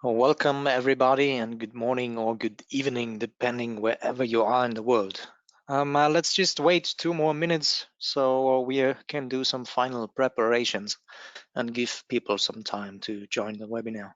Welcome everybody, and good morning or good evening, depending wherever you are in the world. Let's just wait 2 more minutes so we can do some final preparations and give people some time to join the webinar.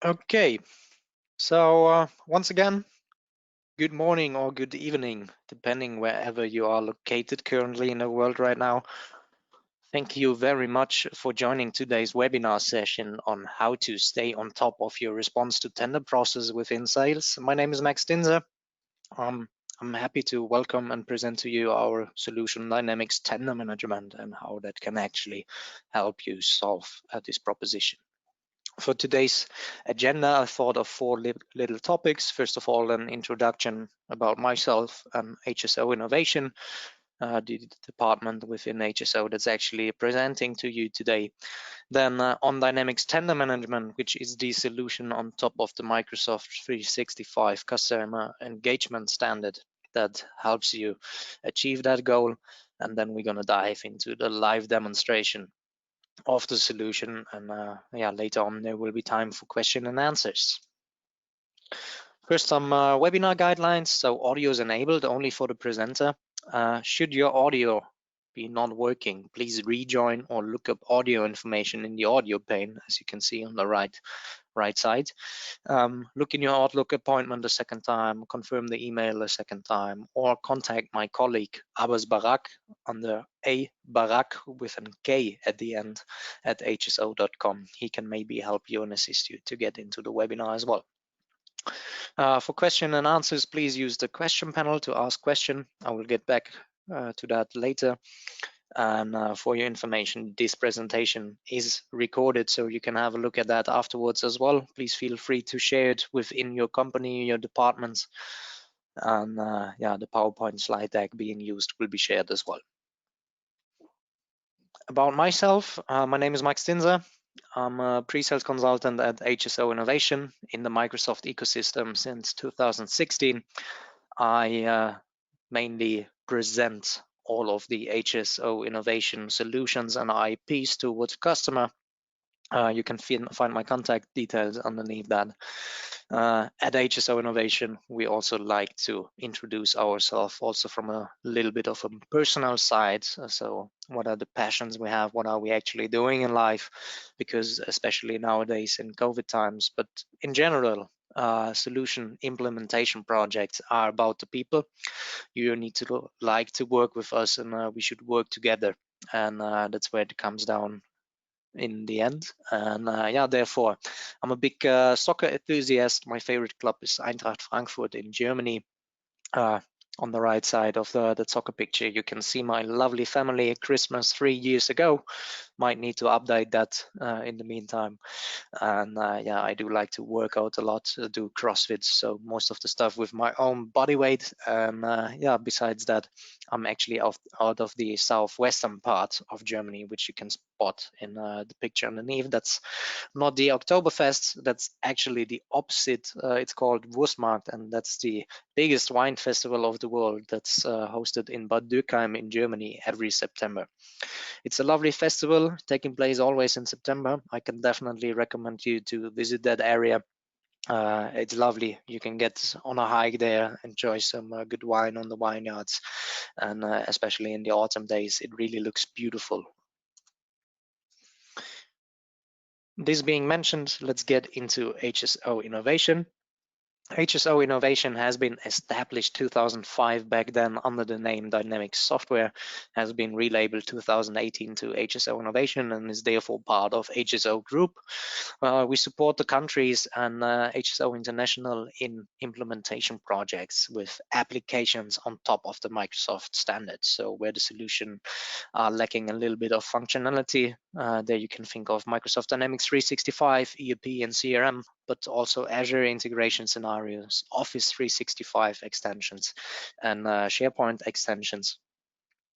Okay, so once again, good morning or good evening, depending wherever you are located currently in the world right now. Thank you very much for joining today's webinar session on how to stay on top of your response to tender process within sales. My name is Max Dinzer. I'm happy to welcome and present to you our solution Dynamics Tender Management and how that can actually help you solve this proposition. For today's agenda, I thought of four little topics. First of all, an introduction about myself and HSO Innovation, the department within HSO that's actually presenting to you today. Then on Dynamics Tender Management, which is the solution on top of the Microsoft 365 customer engagement standard that helps you achieve that goal. And then we're going to dive into the live demonstration of the solution. And later on, there will be time for question and answers. First, some webinar guidelines. So audio is enabled only for the presenter. Should your audio be not working, please rejoin or look up audio information in the audio pane, as you can see on the right side. Look in your Outlook appointment a second time, confirm the email a second time, or contact my colleague Abbas Barak under A Barak with an K at the end at hso.com. He can maybe help you and assist you to get into the webinar as well. For question and answers, please use the question panel to ask question. I will get back to that later. And for your information, this presentation is recorded, so you can have a look at that afterwards as well. Please feel free to share it within your company, your departments. And the PowerPoint slide deck being used will be shared as well. About myself, my name is Max Dinzer. I'm a pre-sales consultant at HSO Innovation in the Microsoft ecosystem since 2016. I mainly present all of the HSO innovation solutions and IPs towards customer. You can find my contact details underneath that. At HSO Innovation, we also like to introduce ourselves also from a little bit of a personal side. So what are the passions we have? What are we actually doing in life? Because especially nowadays in COVID times, but in general, solution implementation projects are about the people. You need to like to work with us, and we should work together. And that's where it comes down in the end. And therefore, I'm a big soccer enthusiast. My favorite club is Eintracht Frankfurt in Germany. On the right side of the soccer picture, you can see my lovely family at Christmas 3 years ago. Might need to update that in the meantime. And yeah, I do like to work out a lot, do CrossFit, so most of the stuff with my own body weight. And yeah, besides that, I'm actually out of the southwestern part of Germany, which you can spot in the picture underneath. That's not the Oktoberfest, that's actually the opposite. It's called Wurstmarkt, and that's the biggest wine festival of the world that's hosted in Bad Dürkheim in Germany every September. It's a lovely festival taking place always in September. I can definitely recommend you to visit that area. It's lovely. You can get on a hike there, enjoy some good wine on the vineyards, and especially in the autumn days, it really looks beautiful. This being mentioned, let's get into HSO innovation. HSO Innovation has been established 2005 back then under the name Dynamics Software, has been relabeled 2018 to HSO Innovation, and is therefore part of HSO Group. We support the countries and HSO International in implementation projects with applications on top of the Microsoft standards. So where the solution are lacking a little bit of functionality, there you can think of Microsoft Dynamics 365, ERP and CRM, but also Azure integration scenarios, Office 365 extensions, and SharePoint extensions.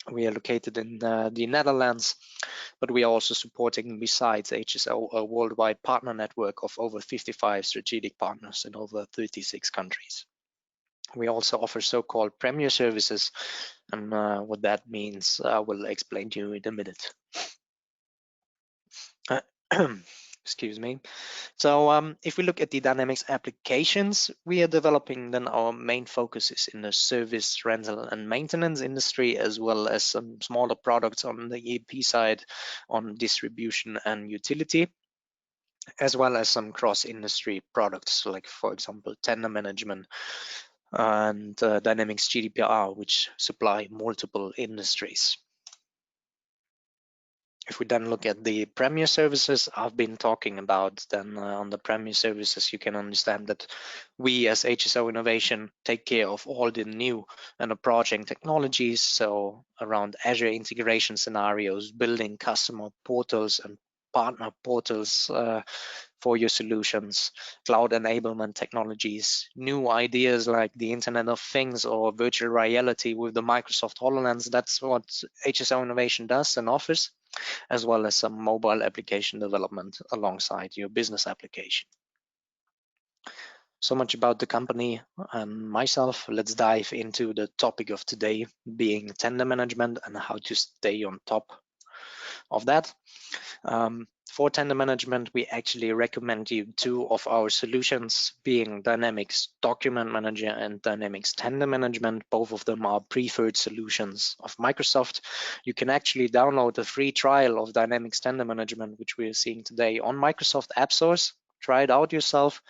We are located in the Netherlands, but we are also supporting, besides HSO, a worldwide partner network of over 55 strategic partners in over 36 countries. We also offer so-called premier services, and what that means I will explain to you in a minute. Excuse me. So if we look at the Dynamics applications we are developing, then our main focus is in the service, rental, and maintenance industry, as well as some smaller products on the EP side on distribution and utility, as well as some cross-industry products, like, for example, tender management and Dynamics GDPR, which supply multiple industries. If we then look at the Premier services I've been talking about, then on the Premier services, you can understand that we as HSO Innovation take care of all the new and approaching technologies. So around Azure integration scenarios, building customer portals and partner portals for your solutions, cloud enablement technologies, new ideas like the Internet of Things or virtual reality with the Microsoft HoloLens. That's what HSO Innovation does and offers, as well as some mobile application development alongside your business application. So much about the company and myself. Let's dive into the topic of today, being tender management and how to stay on top of that. For tender management, we actually recommend you two of our solutions, being Dynamics Document Manager and Dynamics Tender Management. Both of them are preferred solutions of Microsoft. You can actually download a free trial of Dynamics Tender Management, which we are seeing today, on Microsoft App Stores. Try it out yourself.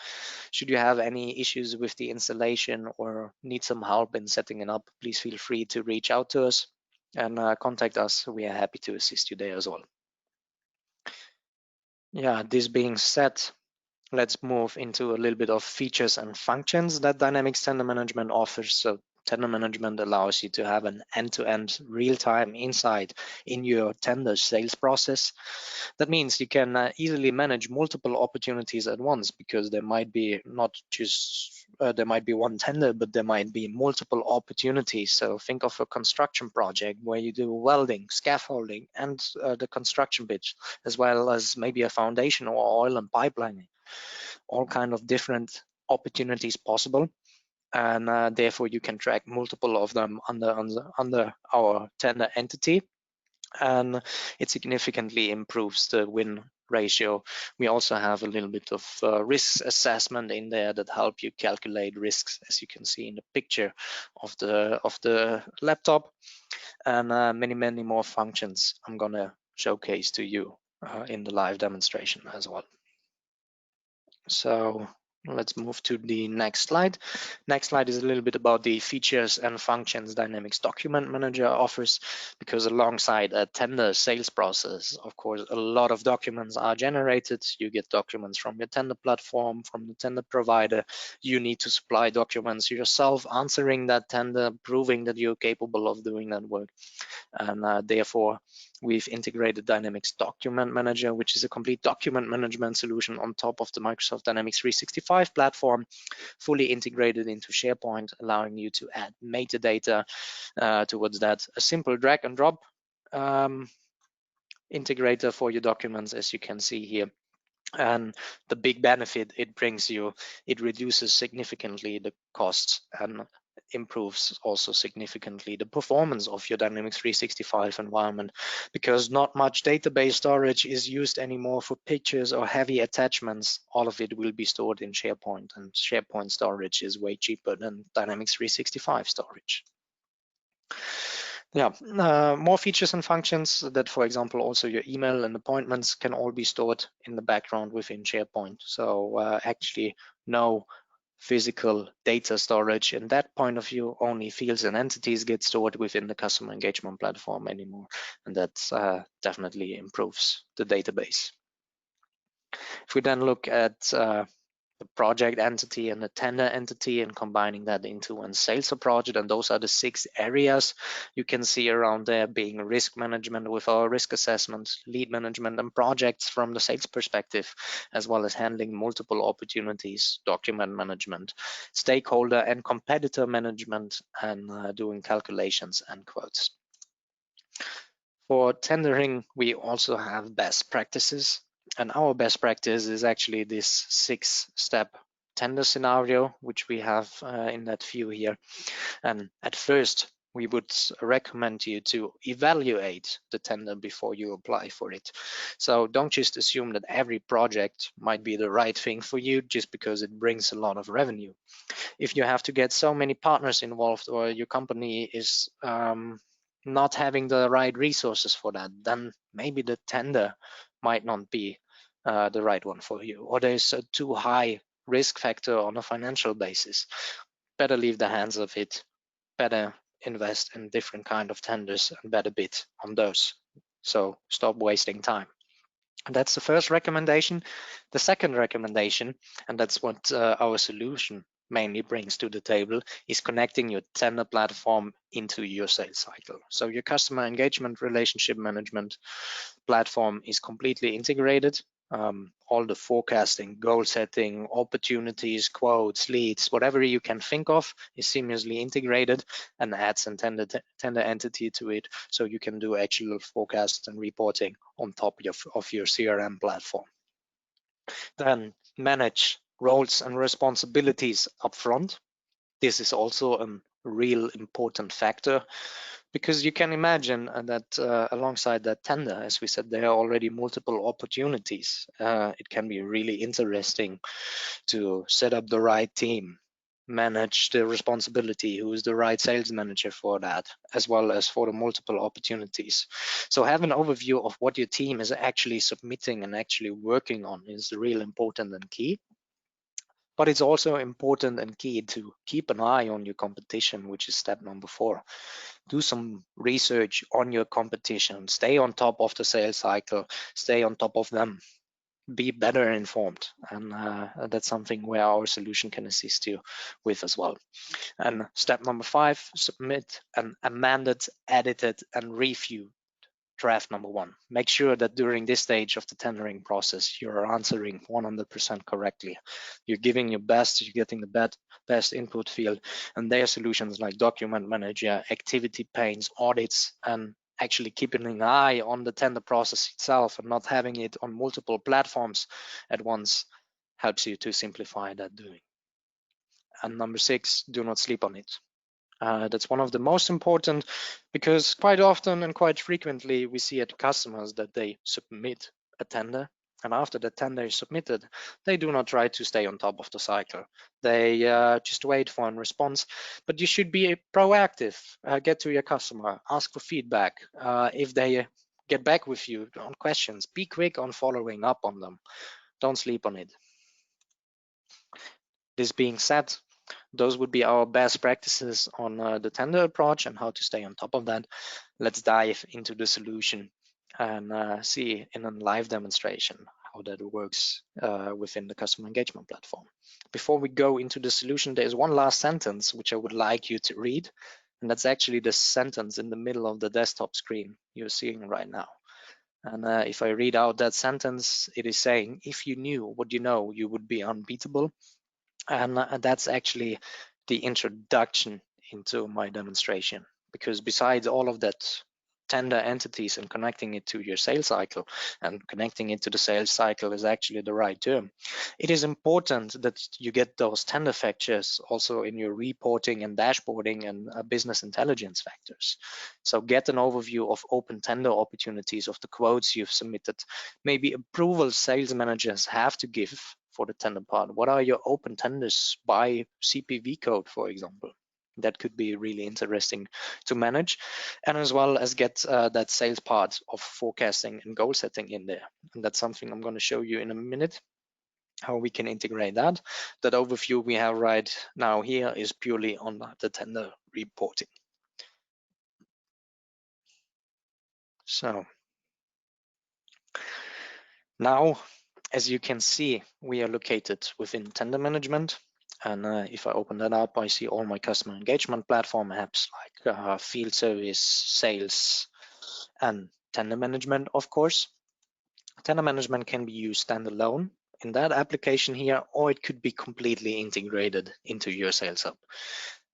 Should you have any issues with the installation or need some help in setting it up, please feel free to reach out to us and contact us. We are happy to assist you there as well. Yeah, this being said, let's move into a little bit of features and functions that Dynamics Tender Management offers. So tender management allows you to have an end-to-end real-time insight in your tender sales process. That means you can easily manage multiple opportunities at once, because there might be not just there might be one tender, but there might be multiple opportunities. So think of a construction project where you do welding, scaffolding, and the construction bit, as well as maybe a foundation or oil and pipelining. All kind of different opportunities possible, and therefore you can track multiple of them under our tender entity, and it significantly improves the win ratio. We also have a little bit of risk assessment in there that help you calculate risks, as you can see in the picture of the laptop, and many more functions I'm gonna showcase to you in the live demonstration as well. So let's move to the next slide. Next slide is a little bit about the features and functions Dynamics Document Manager offers, because alongside a tender sales process, of course, a lot of documents are generated. You get documents from your tender platform, from the tender provider. You need to supply documents yourself, answering that tender, proving that you're capable of doing that work. And therefore, We've integrated Dynamics Document Manager, which is a complete document management solution on top of the Microsoft Dynamics 365 platform, fully integrated into SharePoint, allowing you to add metadata towards that. A simple drag and drop integrator for your documents, as you can see here. And the big benefit it brings you, it reduces significantly the costs and improves also significantly the performance of your Dynamics 365 environment, because not much database storage is used anymore for pictures or heavy attachments. All of it will be stored in SharePoint, and SharePoint storage is way cheaper than Dynamics 365 storage. Yeah, more features and functions that, for example, also your email and appointments can all be stored in the background within SharePoint. So actually no physical data storage in that point of view, only fields and entities get stored within the customer engagement platform anymore. And that definitely improves the database. If we then look at the project entity and the tender entity and combining that into one sales project, and those are the 6 areas you can see around there, being risk management with our risk assessment, lead management and projects from the sales perspective, as well as handling multiple opportunities, document management, stakeholder and competitor management, and doing calculations and quotes. For tendering, we also have best practices. And our best practice is actually this 6-step tender scenario, which we have in that view here. And at first, we would recommend you to evaluate the tender before you apply for it. So don't just assume that every project might be the right thing for you just because it brings a lot of revenue. If you have to get so many partners involved, or your company is not having the right resources for that, then maybe the tender might not be the right one for you, or there's a too high risk factor on a financial basis. Better leave the hands of it, better invest in different kind of tenders and better bid on those. So stop wasting time. And that's the first recommendation. The second recommendation, and that's what our solution mainly brings to the table, is connecting your tender platform into your sales cycle. So your customer engagement relationship management platform is completely integrated. All the forecasting, goal setting, opportunities, quotes, leads, whatever you can think of is seamlessly integrated, and adds a tender entity to it, so you can do actual forecasts and reporting on top of your CRM platform. Then manage roles and responsibilities upfront. This is a real important factor, because you can imagine that alongside that tender, as we said, there are already multiple opportunities. It can be really interesting to set up the right team, manage the responsibility, who is the right sales manager for that, as well as for the multiple opportunities. So have an overview of what your team is actually submitting and actually working on is real important and key. But it's also important and key to keep an eye on your competition, which is step number 4. Do some research on your competition, stay on top of the sales cycle, stay on top of them, be better informed. And that's something where our solution can assist you with as well. And step number 5, submit an amended, edited, and reviewed draft number 1. Make sure that during this stage of the tendering process, you're answering 100% correctly. You're giving your best, you're getting the best input field, and their solutions like document manager, activity panes, audits, and actually keeping an eye on the tender process itself and not having it on multiple platforms at once helps you to simplify that doing. And number 6, do not sleep on it. That's one of the most important, because quite often and quite frequently we see at customers that they submit a tender, and after the tender is submitted, they do not try to stay on top of the cycle. They just wait for a response. But you should be proactive, get to your customer, ask for feedback. If they get back with you on questions, be quick on following up on them. Don't sleep on it. This being said, those would be our best practices on the tender approach and how to stay on top of that. Let's dive into the solution and see in a live demonstration how that works within the customer engagement platform. Before we go into the solution, there is one last sentence which I would like you to read. And that's actually the sentence in the middle of the desktop screen you're seeing right now. And if I read out that sentence, it is saying, if you knew what you know, you would be unbeatable. And that's actually the introduction into my demonstration, because besides all of that tender entities and connecting it to your sales cycle, and connecting it to the sales cycle is actually the right term, it is important that you get those tender factors also in your reporting and dashboarding and business intelligence factors. So get an overview of open tender opportunities, of the quotes you've submitted, maybe approvals sales managers have to give for the tender part. What are your open tenders by CPV code, for example? That could be really interesting to manage, and as well as get that sales part of forecasting and goal setting in there. And that's something I'm going to show you in a minute, how we can integrate that. That overview we have right now here is purely on the tender reporting. So now, as you can see, we are located within tender management. And if I open that up, I see all my customer engagement platform apps like field service, sales, and tender management, of course. Tender management can be used standalone in that application here, or it could be completely integrated into your sales hub.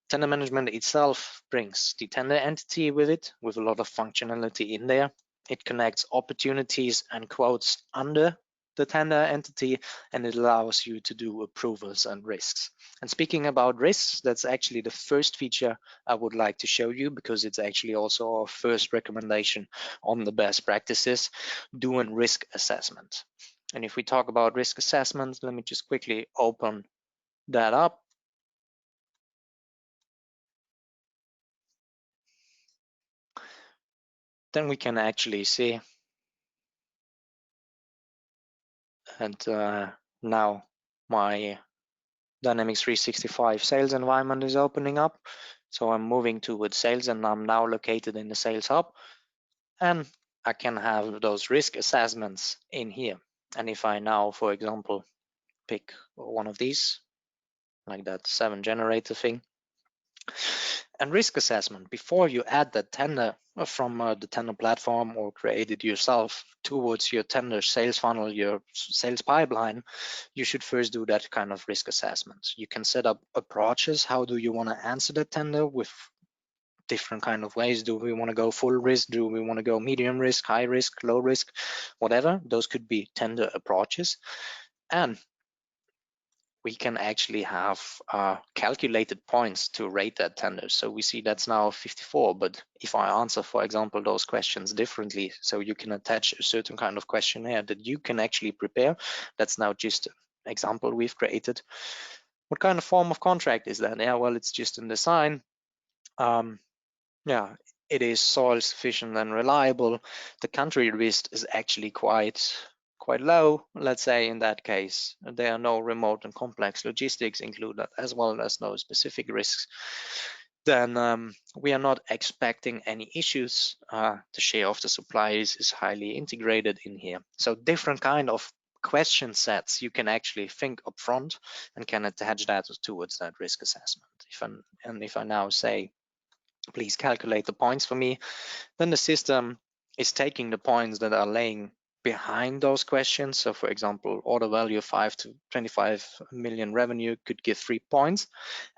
Tender management itself brings the tender entity with it, with a lot of functionality in there. It connects opportunities and quotes under the tender entity, and it allows you to do approvals and risks. And speaking about risks, that's actually the first feature I would like to show you, because it's actually also our first recommendation on the best practices, doing risk assessment. And if we talk about risk assessment, let me just quickly open that up. Then we can actually see, and now my Dynamics 365 sales environment is opening up. So I'm moving towards sales, and I'm now located in the sales hub, and I can have those risk assessments in here. And if I now, for example, pick one of these, like that 7 generator thing, and risk assessment, before you add that tender from the tender platform or create it yourself towards your tender sales funnel, your sales pipeline, you should first do that kind of risk assessment. You can set up approaches. How do you want to answer the tender with different kind of ways? Do we want to go full risk? Do we want to go medium risk, high risk, low risk, whatever? Those could be tender approaches. And we can actually have calculated points to rate that tender. So we see that's now 54, but if I answer, for example, those questions differently, so you can attach a certain kind of questionnaire that you can actually prepare. That's now just an example we've created. What kind of form of contract is that? Yeah, well, it's just in design. Yeah, it is soil sufficient and reliable. The country risk is actually quite low, let's say. In that case, there are no remote and complex logistics included, as well as no specific risks. Then we are not expecting any issues. The share of the supplies is highly integrated in here. So different kind of question sets you can actually think up front and can attach that towards that risk assessment. If I now say, please calculate the points for me, then the system is taking the points that are laying behind those questions. So for example, order value 5 to 25 million revenue could give 3 points,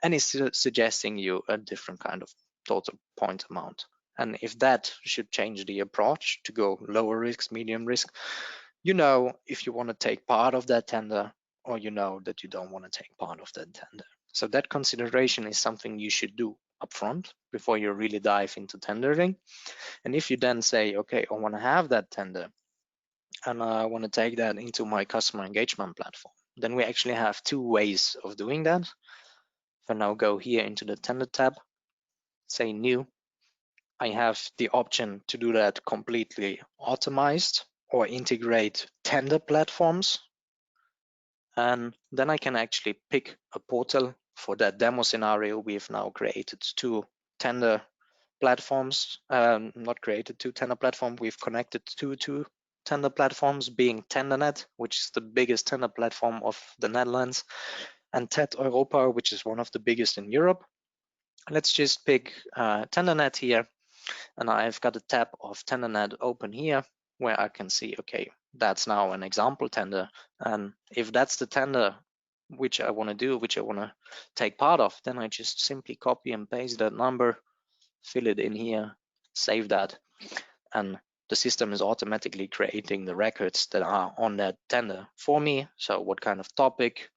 and it's suggesting you a different kind of total point amount. And if that should change the approach to go lower risk, medium risk, you know if you want to take part of that tender, or you know that you don't want to take part of that tender. So that consideration is something you should do upfront before you really dive into tendering. And if you then say, okay, I want to have that tender and I want to take that into my customer engagement platform, then we actually have 2 ways of doing that. If I now go here into the tender tab, say new, I have the option to do that completely automized or integrate tender platforms. And then I can actually pick a portal. For that demo scenario, we've now created 2 tender platforms, not created 2 tender platforms, we've connected 2 tender platforms, being TenderNet, which is the biggest tender platform of the Netherlands, and TED Europa, which is one of the biggest in Europe. Let's just pick TenderNet here, and I've got a tab of TenderNet open here where I can see, okay, that's now an example tender. And if that's the tender which I want to do, which I want to take part of, then I just simply copy and paste that number, fill it in here, save that, and the system is automatically creating the records that are on that tender for me. So what kind of topic,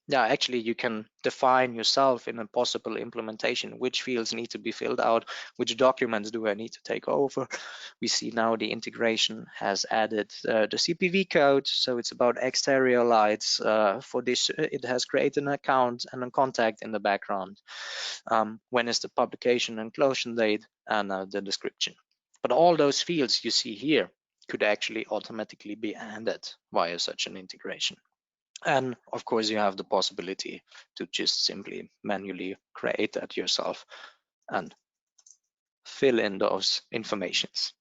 yeah, actually you can define yourself in a possible implementation which fields need to be filled out, which documents do I need to take over. We see now the integration has added the CPV code, so it's about exterior lights. For this, it has created an account and a contact in the background. When is the publication and closing date, and the description. But all those fields you see here could actually automatically be added via such an integration. And of course, you have the possibility to just simply manually create that yourself and fill in those informations.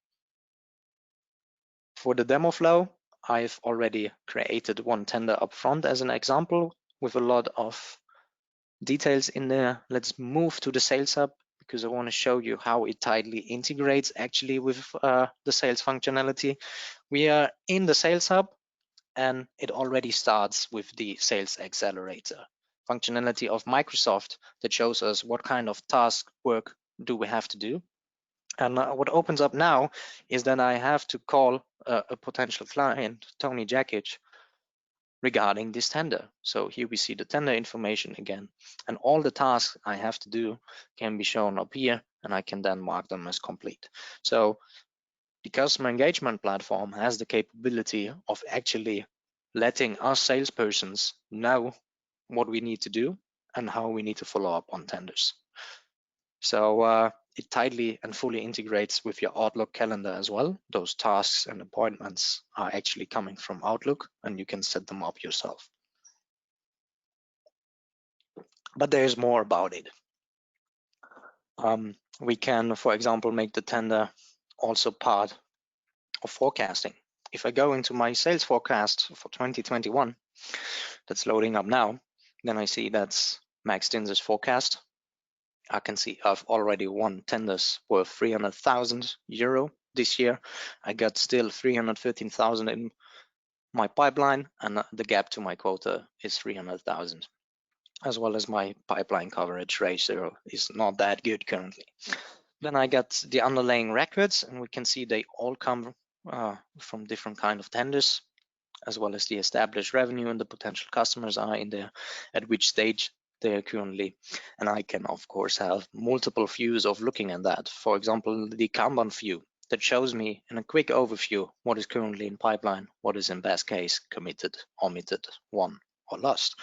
For the demo flow, I've already created one tender up front as an example with a lot of details in there. Let's move to the Sales Hub because I want to show you how it tightly integrates actually with the sales functionality. We are in the Sales Hub, and it already starts with the Sales Accelerator functionality of Microsoft that shows us what kind of task work do we have to do. And what opens up now is that I have to call a potential client, Tony Jakic, regarding this tender. So here we see the tender information again, and all the tasks I have to do can be shown up here, and I can then mark them as complete. So the customer engagement platform has the capability of actually letting us salespersons know what we need to do and how we need to follow up on tenders. So it tightly and fully integrates with your Outlook calendar as well. Those tasks and appointments are actually coming from Outlook, and you can set them up yourself. But there's more about it. We can, for example, make the tender also part of forecasting. If I go into my sales forecast for 2021, that's loading up now, then I see that's Max Dinz's forecast. I can see I've already won tenders worth 300,000 euro this year. I got still 313,000 in my pipeline, and the gap to my quota is 300,000. As well as my pipeline coverage ratio is not that good currently. Then I got the underlying records, and we can see they all come from different kind of tenders, as well as the established revenue and the potential customers are in there, at which stage they are currently. And I can, of course, have multiple views of looking at that. For example, the Kanban view that shows me in a quick overview what is currently in pipeline, what is in best case committed, omitted, won, or lost.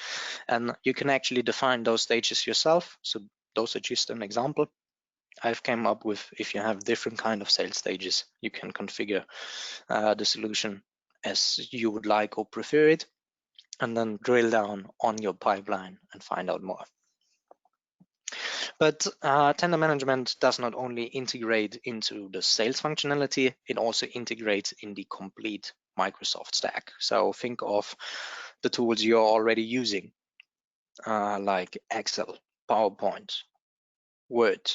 And you can actually define those stages yourself. So those are just an example I've came up with. If you have different kind of sales stages, you can configure the solution as you would like or prefer it, and then drill down on your pipeline and find out more. But tender management does not only integrate into the sales functionality, it also integrates in the complete Microsoft stack. So think of the tools you're already using, like Excel, PowerPoint, Word,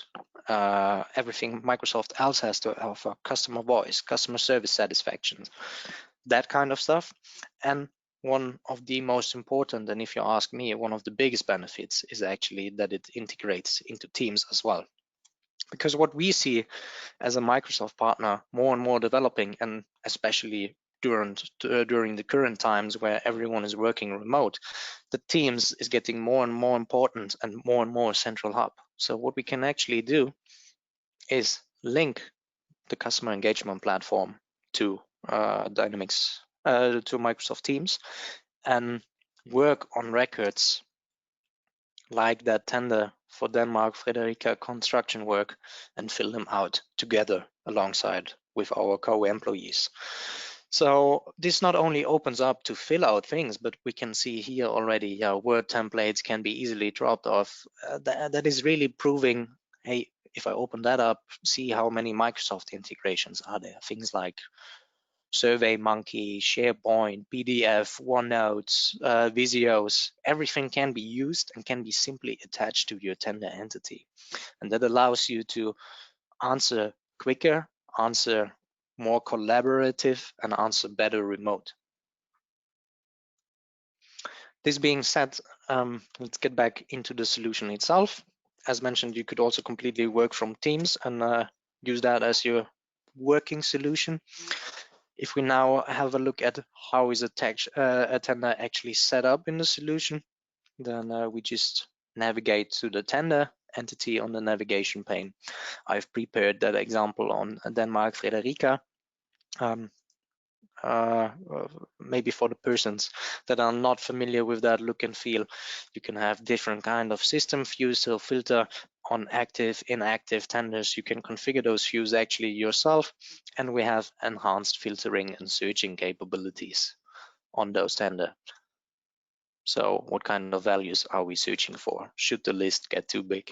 everything Microsoft else has to offer, customer voice, customer service satisfaction, that kind of stuff. And one of the most important, and if you ask me, one of the biggest benefits is actually that it integrates into Teams as well. Because what we see as a Microsoft partner more and more developing, and especially during the current times where everyone is working remote, the Teams is getting more and more important and more central hub. So what we can actually do is link the customer engagement platform to Dynamics, to Microsoft Teams, and work on records like that tender for Denmark Frederica construction work and fill them out together alongside with our co-employees. So this not only opens up to fill out things, but we can see here already Word templates can be easily dropped off. That is really proving, hey, if I open that up, see how many Microsoft integrations are there. Things like SurveyMonkey, SharePoint, PDF, OneNote, Visios, everything can be used and can be simply attached to your tender entity. And that allows you to answer quicker, answer more collaborative, and answer better remote. This being said, let's get back into the solution itself. As mentioned, you could also completely work from Teams and use that as your working solution. If we now have a look at how is a tender actually set up in the solution, then we just navigate to the tender entity on the navigation pane. I've prepared that example on Denmark Frederica. Maybe for the persons that are not familiar with that look and feel, you can have different kind of system views to filter on active, inactive tenders. You can configure those views actually yourself, and we have enhanced filtering and searching capabilities on those tender. So what kind of values are we searching for should the list get too big?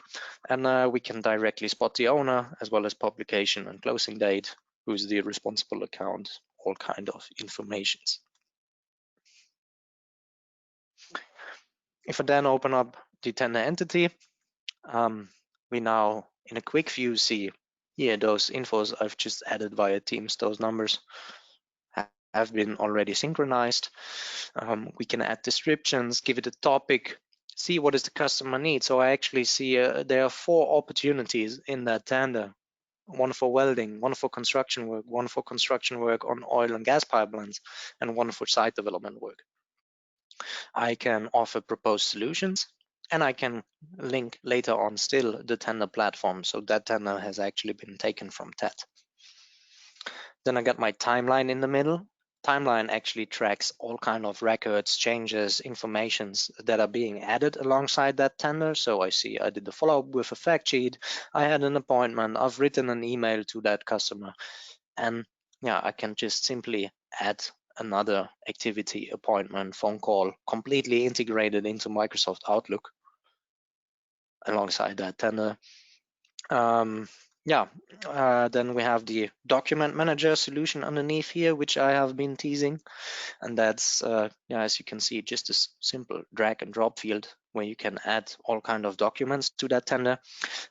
And we can directly spot the owner as well as publication and closing date, who's the responsible account, all kind of informations. If I then open up the tender entity, we now in a quick view see here those infos I've just added via Teams. Those numbers have been already synchronized. We can add descriptions, give it a topic, see what is the customer need. So I actually see there are 4 opportunities in that tender. One for welding, one for construction work, one for construction work on oil and gas pipelines, and one for site development work. I can offer proposed solutions, and I can link later on still the tender platform. So that tender has actually been taken from TED. Then I got my timeline in the middle. Timeline actually tracks all kind of records, changes, informations that are being added alongside that tender. So I see I did the follow-up with a fact sheet, I had an appointment, I've written an email to that customer, and yeah, I can just simply add another activity, appointment, phone call, completely integrated into Microsoft Outlook alongside that tender. Then we have the document manager solution underneath here, which I have been teasing, and that's as you can see, just a simple drag and drop field where you can add all kind of documents to that tender.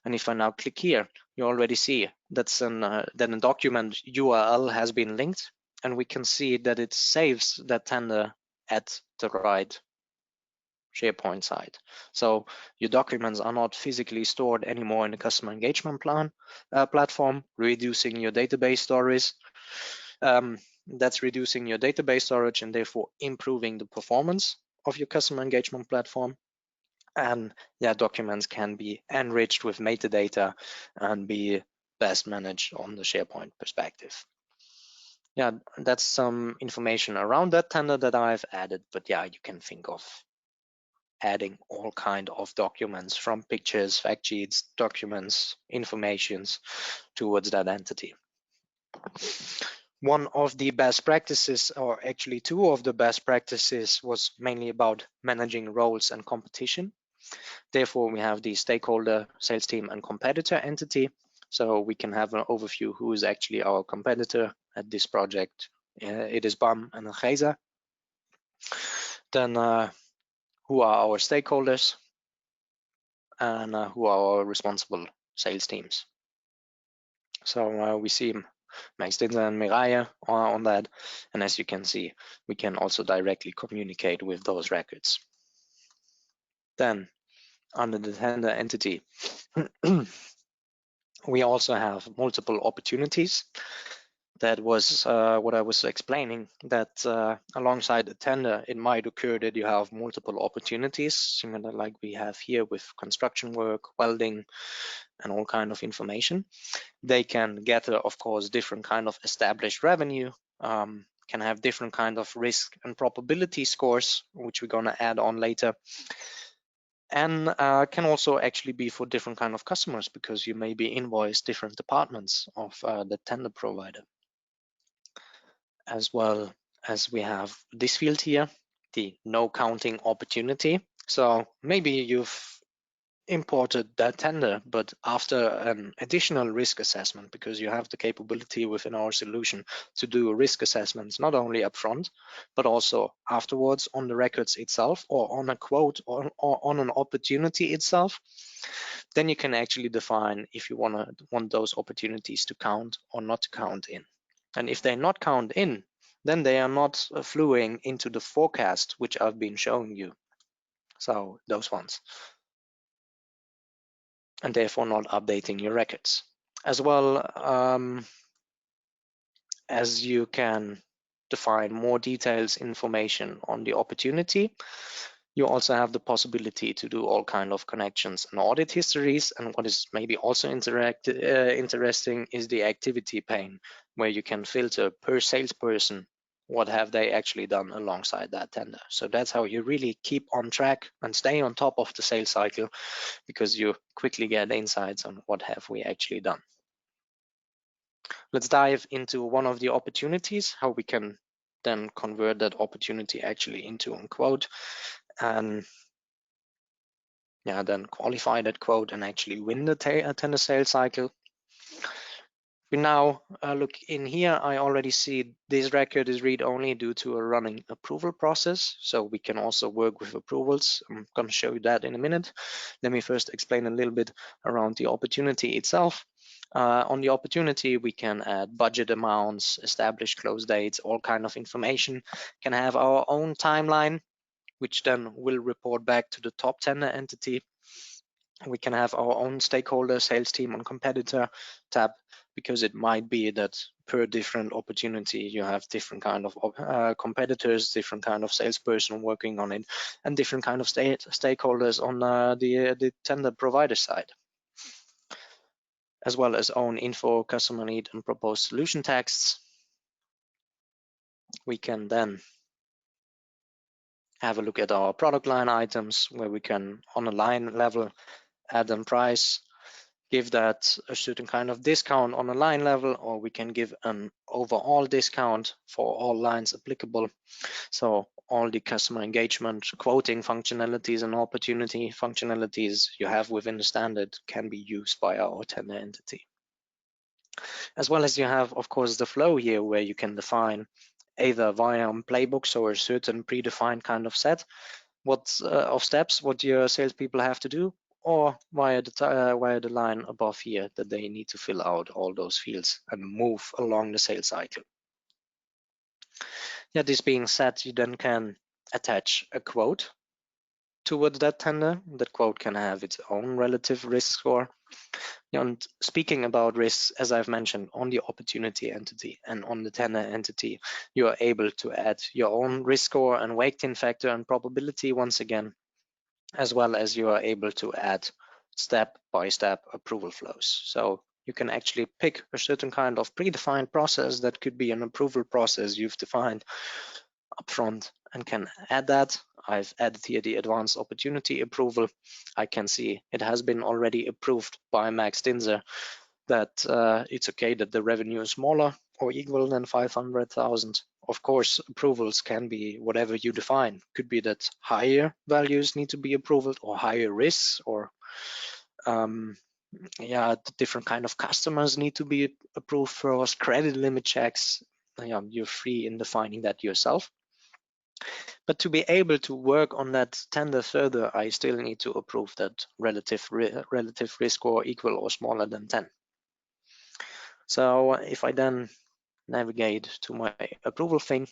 And if I now click here, you already see that's then a document URL has been linked, and we can see that it saves that tender at the right SharePoint site. So your documents are not physically stored anymore in the customer engagement platform, reducing your database storage. That's reducing your database storage and therefore improving the performance of your customer engagement platform. And documents can be enriched with metadata and be best managed on the SharePoint perspective. That's some information around that tender that I've added, but you can think of adding all kind of documents, from pictures, fact sheets, documents, informations towards that entity. One of the best practices, or actually 2 of the best practices, was mainly about managing roles and competition. Therefore, we have the stakeholder, sales team, and competitor entity. So we can have an overview who is actually our competitor at this project. It is BAM and Geza. Then who are our stakeholders, and who are our responsible sales teams. So we see Max Dinser and Mireille on that, and as you can see, we can also directly communicate with those records. Then under the tender entity, we also have multiple opportunities. That was what I was explaining, that alongside the tender, it might occur that you have multiple opportunities, similar like we have here with construction work, welding, and all kind of information. They can gather, of course, different kind of established revenue, can have different kind of risk and probability scores, which we're going to add on later, and can also actually be for different kind of customers, because you may be invoiced different departments of the tender provider. As well as we have this field here, the no counting opportunity. So maybe you've imported that tender, but after an additional risk assessment, because you have the capability within our solution to do risk assessments, not only upfront, but also afterwards on the records itself, or on a quote, or on an opportunity itself, then you can actually define if you want those opportunities to count or not to count in. And if they not count in, then they are not flowing into the forecast which I've been showing you. So those ones. And therefore not updating your records. As well as you can define more details information on the opportunity, you also have the possibility to do all kind of connections and audit histories. And what is maybe also interesting is the activity pane, where you can filter per salesperson what have they actually done alongside that tender. So that's how you really keep on track and stay on top of the sales cycle, because you quickly get insights on what have we actually done. Let's dive into one of the opportunities, how we can then convert that opportunity actually into a quote, and then qualify that quote and actually win the tender sales cycle. We now look in here. I already see this record is read only due to a running approval process. So we can also work with approvals. I'm going to show you that in a minute. Let me first explain a little bit around the opportunity itself. On the opportunity, we can add budget amounts, establish close dates, all kind of information, can have our own timeline, which then will report back to the top tender entity. We can have our own stakeholder, sales team, and competitor tab, because it might be that per different opportunity you have different kind of competitors, different kind of salesperson working on it, and different kind of stakeholders on the tender provider side, as well as own info, customer need, and proposed solution texts. We can then have a look at our product line items, where we can on a line level add a price, give that a certain kind of discount on a line level, or we can give an overall discount for all lines applicable. So all the customer engagement, quoting functionalities, and opportunity functionalities you have within the standard can be used by our tender entity. As well as you have, of course, the flow here, where you can define either via playbooks or a certain predefined kind of set of steps what your salespeople have to do, or via the line above here that they need to fill out all those fields and move along the sales cycle. Yeah, this being said, you then can attach a quote towards that tender. That quote can have its own relative risk score. And speaking about risks, as I've mentioned, on the opportunity entity and on the tender entity, you are able to add your own risk score and weighting factor and probability once again, as well as you are able to add step-by-step approval flows. So you can actually pick a certain kind of predefined process that could be an approval process you've defined upfront and can add that. I've added here the advanced opportunity approval. I can see it has been already approved by Max Dinzer that it's okay that the revenue is smaller or equal than 500,000. Of course, approvals can be whatever you define. Could be that higher values need to be approved, or higher risks, or different kind of customers need to be approved first, credit limit checks. You're free in defining that yourself. But to be able to work on that tender further, I still need to approve that relative risk score equal or smaller than 10. So if I then navigate to my approval thing,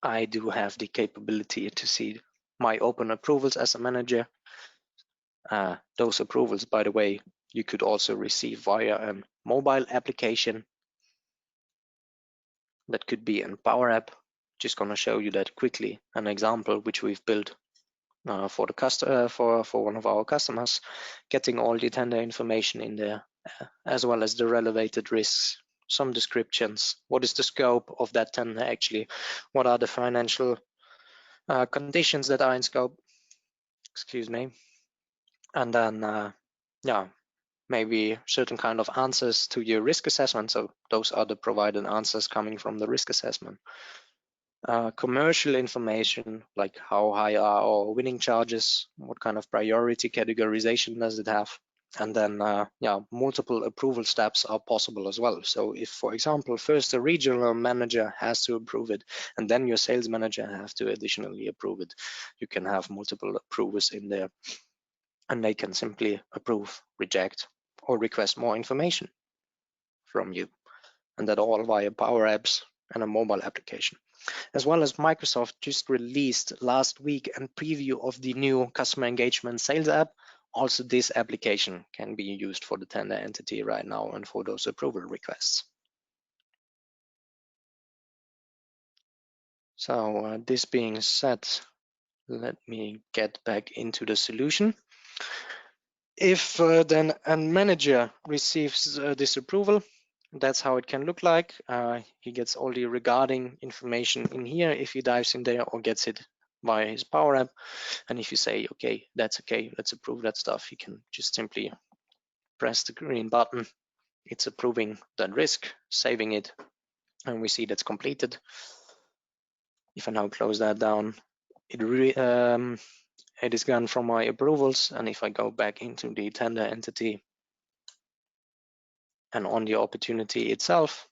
I do have the capability to see my open approvals as a manager. Those approvals, by the way, you could also receive via a mobile application. That could be a Power App. Just gonna show you that quickly. An example which we've built for the customer, for one of our customers, getting all the tender information in there, as well as the related risks, some descriptions. What is the scope of that tender actually? What are the financial conditions that are in scope? Excuse me. And then, maybe certain kind of answers to your risk assessment. So those are the provided answers coming from the risk assessment. commercial information, like how high are our winning charges, what kind of priority categorization does it have, and then yeah, multiple approval steps are possible as well. So if, for example, first a regional manager has to approve it, and then your sales manager has to additionally approve it, you can have multiple approvers in there, and they can simply approve, reject, or request more information from you, and that all via Power Apps and a mobile application. As well as Microsoft just released last week a preview of the new customer engagement sales app. Also, this application can be used for the tender entity right now and for those approval requests. So this being said, let me get back into the solution. If then a manager receives this approval, that's how it can look like. He gets all the regarding information in here if he dives in there, or gets it via his Power App. And if you say, okay, that's okay, let's approve that stuff, you can just simply press the green button. It's approving that risk, saving it, and we see that's completed. If I now close that down, it is gone from my approvals. And if I go back into the tender entity and on the opportunity itself,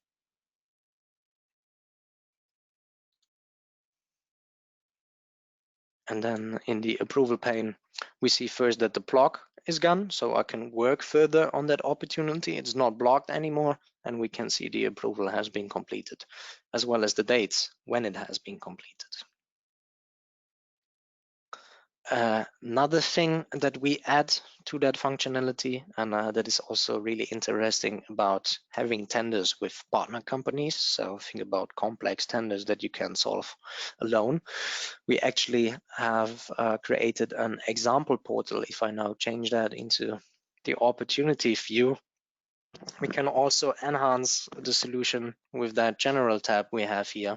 and then in the approval pane, we see first that the block is gone, so I can work further on that opportunity. It's not blocked anymore, and we can see the approval has been completed, as well as the dates when it has been completed. Another thing that we add to that functionality, and that is also really interesting about having tenders with partner companies, so think about complex tenders that you can solve alone. We actually have created an example portal. If I now change that into the opportunity view, we can also enhance the solution with that general tab we have here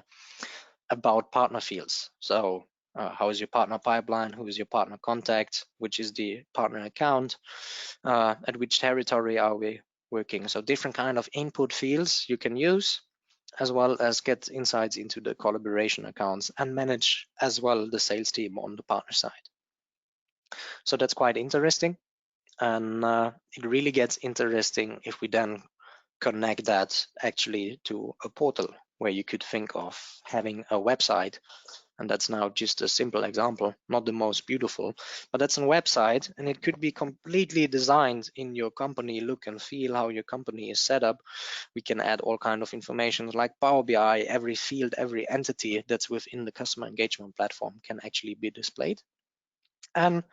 about partner fields. So how is your partner pipeline? Who is your partner contact? Which is the partner account? At which territory are we working? So different kind of input fields you can use, as well as get insights into the collaboration accounts and manage as well the sales team on the partner side. So that's quite interesting. And it really gets interesting if we then connect that actually to a portal where you could think of having a website. And that's now just a simple example, not the most beautiful, but that's a website, and it could be completely designed in your company look and feel, how your company is set up. We can add all kind of information like Power BI. Every field, every entity that's within the customer engagement platform can actually be displayed. And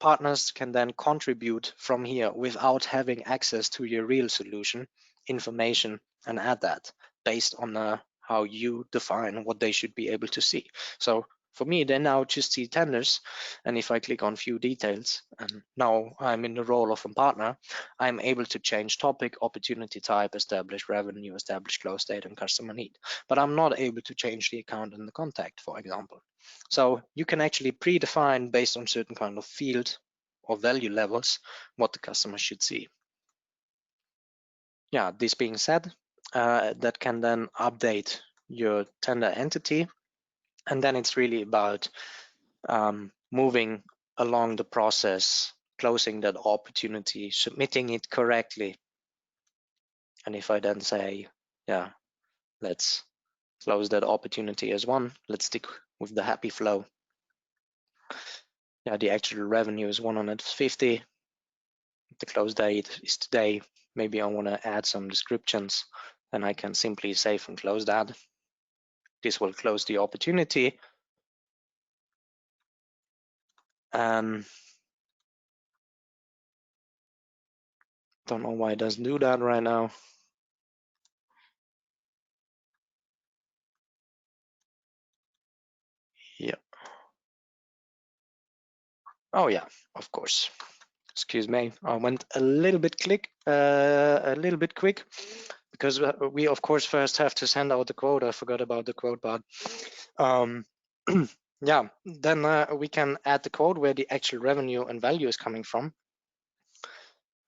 partners can then contribute from here without having access to your real solution information and add that based on how you define what they should be able to see. So for me, they now just see tenders, and if I click on view details, and now I'm in the role of a partner, I'm able to change topic, opportunity type, establish revenue, establish close date, and customer need. But I'm not able to change the account and the contact, for example. So you can actually predefine based on certain kind of field or value levels what the customer should see. Yeah, this being said, that can then update your tender entity, and then it's really about moving along the process, closing that opportunity, submitting it correctly. And if I then say, yeah, let's close that opportunity as one, let's stick with the happy flow. Yeah, the actual revenue is 150. The close date is today. Maybe I want to add some descriptions, then I can simply save and close that. This will close the opportunity. Don't know why it doesn't do that right now. Yeah. Oh yeah, of course. Excuse me, I went a little bit quick because we of course first have to send out the quote. I forgot about the quote part. Yeah, then we can add the quote where the actual revenue and value is coming from.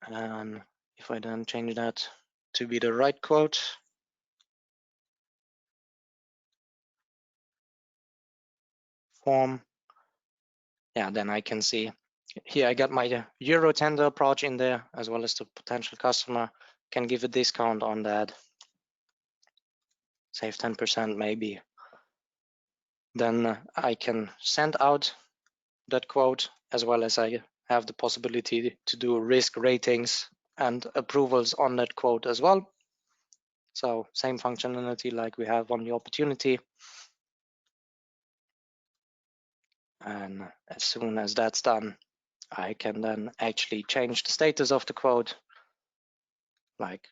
And if I then change that to be the right quote, form. Yeah, then I can see here I got my euro tender approach in there, as well as the potential customer can give a discount on that, save 10% maybe. Then I can send out that quote, as well as I have the possibility to do risk ratings and approvals on that quote as well. So same functionality like we have on the opportunity. And as soon as that's done, I can then actually change the status of the quote, like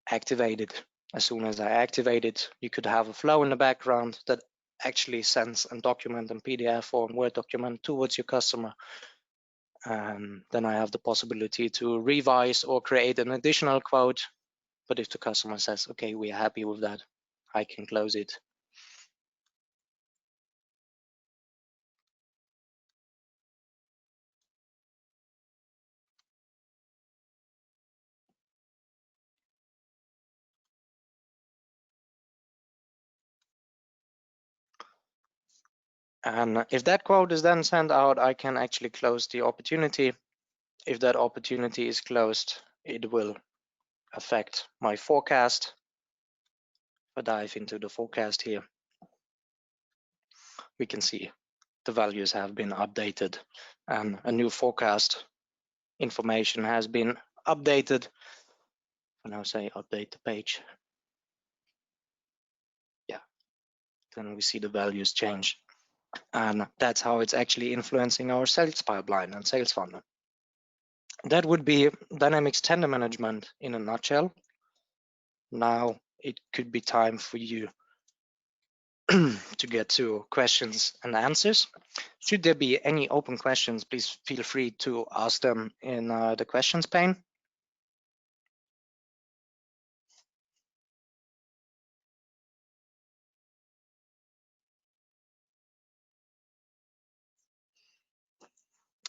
activate it. As soon as I activate it, you could have a flow in the background that actually sends a document in PDF or Word document towards your customer. And then I have the possibility to revise or create an additional quote. But if the customer says, okay, we are happy with that, I can close it. And if that quote is then sent out, I can actually close the opportunity. If that opportunity is closed, it will affect my forecast. If I dive into the forecast here, we can see the values have been updated and a new forecast information has been updated. I now say update the page. Yeah, then we see the values change. And that's how it's actually influencing our sales pipeline and sales funnel. That would be Dynamics Tender Management in a nutshell. Now it could be time for you to get to questions and answers. Should there be any open questions, please feel free to ask them in the questions pane.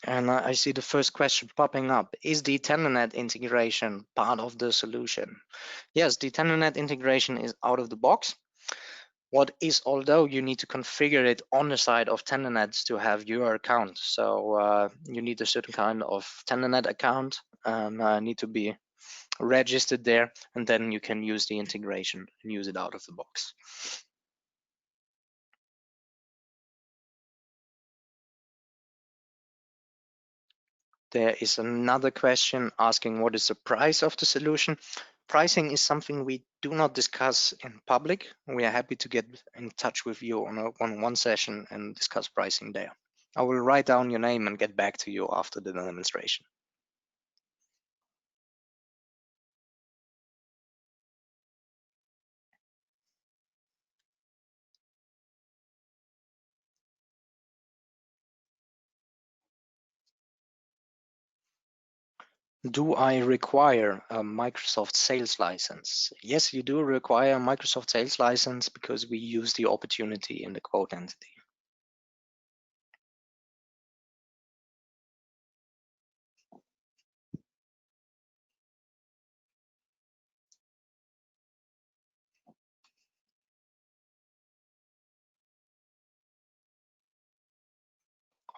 And I see the first question popping up. Is the TenderNet integration part of the solution? Yes, the TenderNet integration is out of the box. What is, although you need to configure it on the side of TenderNet to have your account. So you need a certain kind of TenderNet account and need to be registered there, and then you can use the integration and use it out of the box. There is another question asking what is the price of the solution. Pricing is something we do not discuss in public. We are happy to get in touch with you on a one-on-one session and discuss pricing there. I will write down your name and get back to you after the demonstration. Do I require a Microsoft sales license? Yes, you do require a Microsoft sales license because we use the opportunity in the quote entity.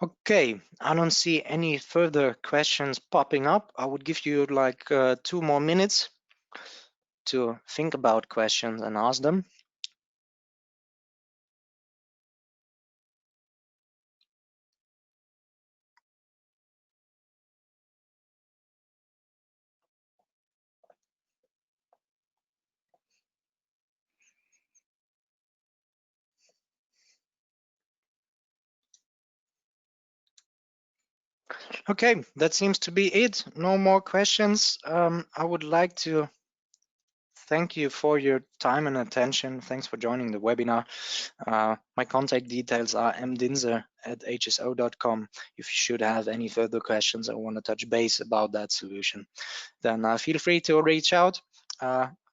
Okay, I don't see any further questions popping up. I would give you like 2 more minutes to think about questions and ask them. Okay, that seems to be it. No more questions. I would like to thank you for your time and attention. Thanks for joining the webinar. My contact details are mdinzer@hso.com. If you should have any further questions or want to touch base about that solution, then feel free to reach out.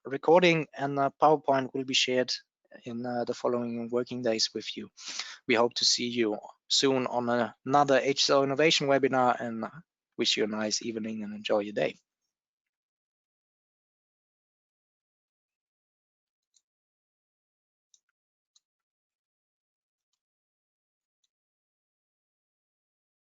Recording and PowerPoint will be shared in the following working days with you. We hope to see you soon on another HSO Innovation webinar and wish you a nice evening and enjoy your day.